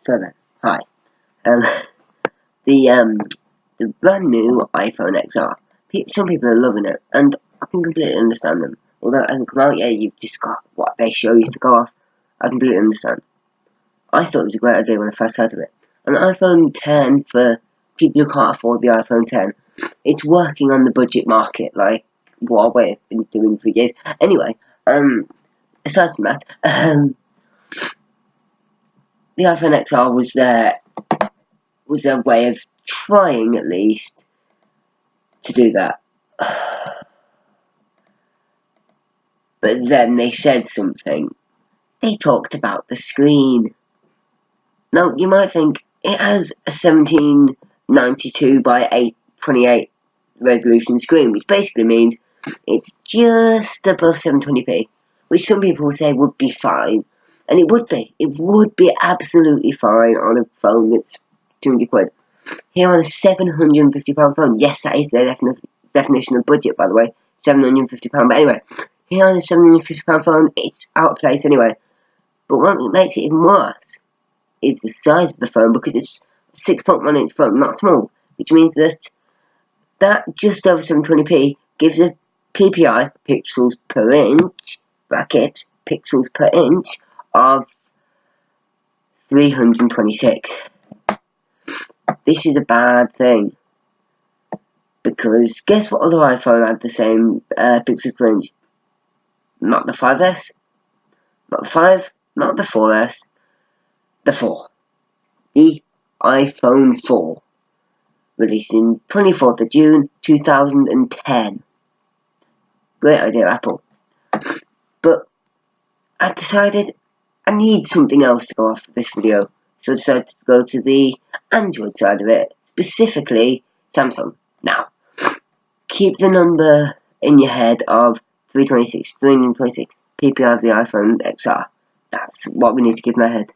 So then, hi. The brand new iPhone XR. Some people are loving it, and I can completely understand them. Although it hasn't come out yet, you've just got what they show you to go off. I completely understand. I thought it was a great idea when I first heard of it. An iPhone 10 for people who can't afford the iPhone 10. It's working on the budget market, like what we've been doing for years. Anyway, aside from that, the iPhone XR was their way of trying, at least, to do that. But then they said something. They talked about the screen. Now, you might think it has a 1792 by 828 resolution screen, which basically means it's just above 720p, which some people will say would be fine. And it would be. It would be absolutely fine on a phone that's 200 quid. Here on a £750 phone, yes, that is their definition of budget, by the way, £750. But anyway, here on a £750 phone, it's out of place anyway. But what makes it even worse is the size of the phone, because it's a 6.1 inch phone, not small, which means that just over 720p gives a PPI, pixels per inch, brackets, pixels per inch, of 326. This is a bad thing, because guess what other iPhone had the same pixels per inch? Not the 5S, not the 5, not the 4S, the 4. The iPhone 4, released in 24th of June 2010. Great idea, Apple. But I decided I need something else to go off this video, so I decided to go to the Android side of it, specifically Samsung. Now, keep the number in your head of 326 PPI of the iPhone XR. That's what we need to keep in our head.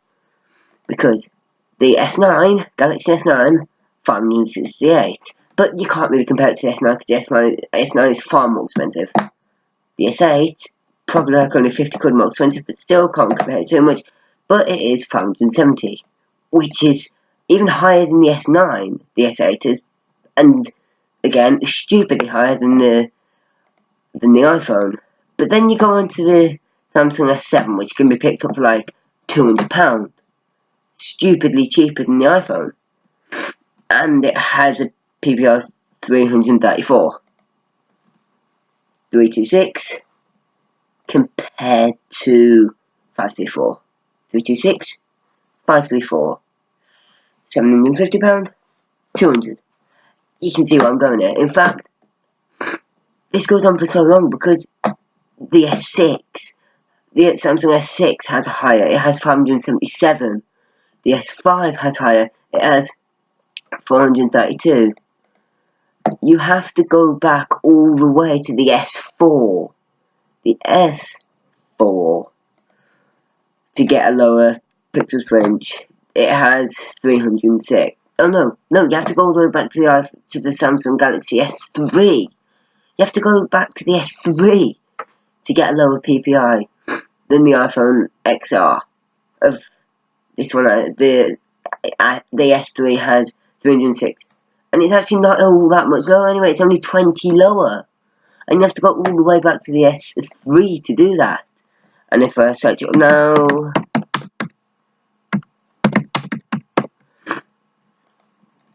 Because the S9, Galaxy S9, 568. But you can't really compare it to the S9, because the S9 is far more expensive. The S8, probably like only 50 quid more expensive, but still can't compare it too much. But it is 570, which is even higher than the S9, the S8 is, and again, stupidly higher than the iPhone. But then you go on to the Samsung S7, which can be picked up for like £200, stupidly cheaper than the iPhone, and it has a PPI of 334, 326, compared to 534, 326, 534, £750, 200. You can see where I'm going here. In fact, this goes on for so long because the S6, the Samsung S6 has higher. It has 577. The S5 has higher. It has 432. You have to go back all the way to the S4. The S4 to get a lower pixels per inch. It has 306. Oh no, you have to go all the way back to the Samsung Galaxy S3. You have to go back to the S3 to get a lower PPI than the iPhone XR. Of this one, the S3 has 306, and it's actually not all that much lower anyway. It's only 20 lower, and you have to go all the way back to the S3 to do that. And if I search it up now,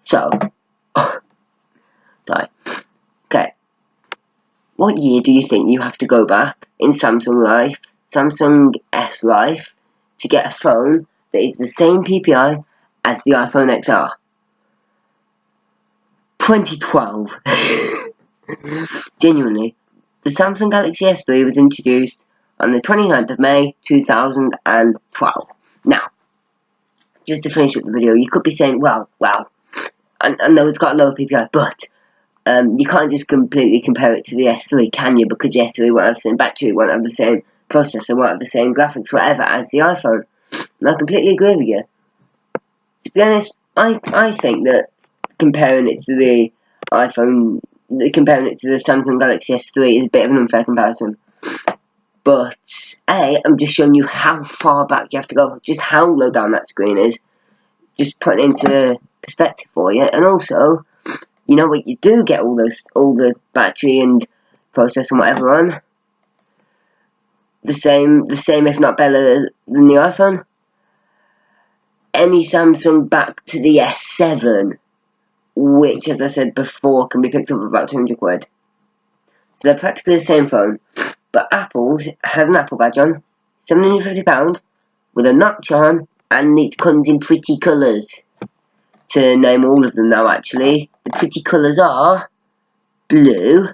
so sorry. Okay, what year do you think you have to go back in Samsung S life, to get a phone that is the same PPI as the iPhone XR? 2012. Genuinely, the Samsung Galaxy S3 was introduced on the 29th of May 2012. Now, just to finish up the video, you could be saying, well, I know it's got a lower PPI, but you can't just completely compare it to the S3, can you? Because the S3 won't have the same battery, won't have the same processor, won't have the same graphics, whatever, as the iPhone. And I completely agree with you. To be honest, I think that comparing it to the Samsung Galaxy S3 is a bit of an unfair comparison. But I'm just showing you how far back you have to go, just how low down that screen is. just putting into perspective for you. And also, you know what, you do get all the battery and processor and whatever on the same if not better than the iPhone. Any Samsung back to the S7, which, as I said before, can be picked up for about 200 quid. So they're practically the same phone, but Apple's has an Apple badge on, £750, with a notch on, and it comes in pretty colours. To name all of them now, actually. The pretty colours are blue,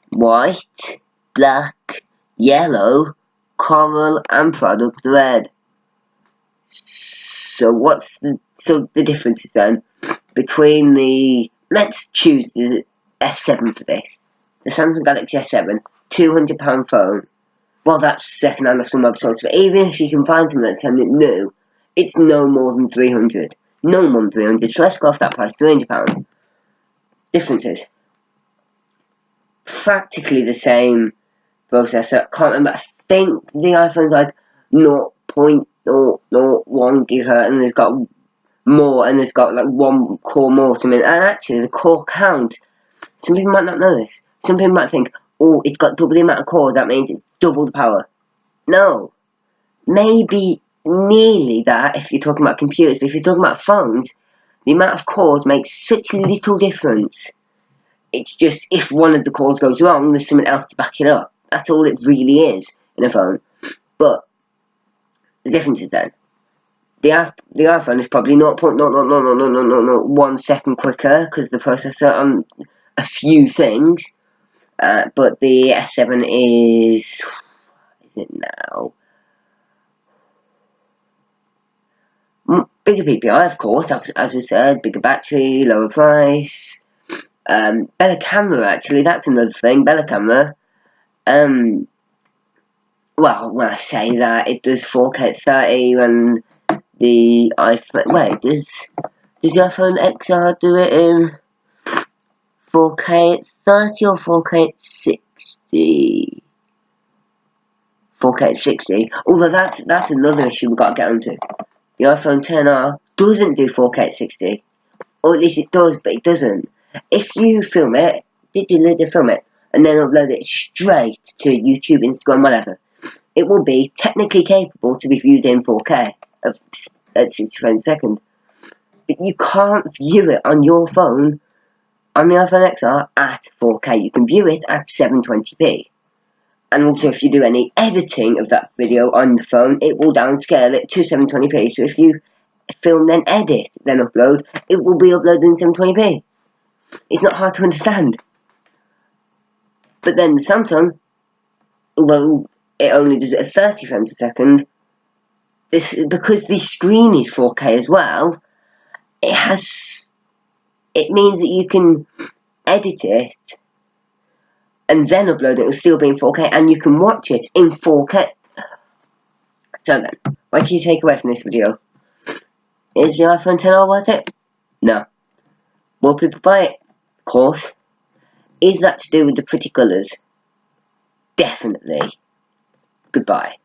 white, black, yellow, coral, and product red. So what's the differences then between the, let's choose the S7 for this, the Samsung Galaxy S7, £200 phone. Well, that's second hand off some websites, but even if you can find something that's selling it new, it's no more than 300. No more than 300, so let's go off that price, £300. Differences. Practically the same processor. I can't remember, I think the iPhone's like 0.001 gigahertz, and there's got more, and there's got like one core more to it. And actually, the core count, some people might not know this. Some people might think, oh, it's got double the amount of cores, that means it's double the power. No. Maybe nearly that if you're talking about computers, but if you're talking about phones, the amount of cores makes such a little difference. It's just if one of the cores goes wrong, there's something else to back it up. That's all it really is in a phone. But the difference is then, the iPhone is probably 0.00001 second quicker because the processor on a few things, but the S7 is it now? Bigger PPI, of course, as we said, bigger battery, lower price, better camera, actually, that's another thing, better camera. Well, when I say that, it does 4K at 30, when the iPhone, wait, does the iPhone XR do it in 4K at 30 or 4K at 60? 4K at 60, although that's another issue we've got to get onto. The iPhone XR doesn't do 4K at 60, or at least it does, but it doesn't. If you film it, film it, and then upload it straight to YouTube, Instagram, whatever, it will be technically capable to be viewed in 4K at 60 frames a second. But you can't view it on your phone, on the iPhone XR, at 4K. You can view it at 720p. And also, if you do any editing of that video on the phone, it will downscale it to 720p. So if you film, then edit, then upload, it will be uploaded in 720p. It's not hard to understand. But then the Samsung, although it only does it at 30 frames a second, because the screen is 4K as well, it means that you can edit it and then upload it will still be in 4K, and you can watch it in 4K. So then, what can you take away from this video? Is the iPhone XR worth it? No. Will people buy it? Of course. Is that to do with the pretty colours? Definitely. Goodbye.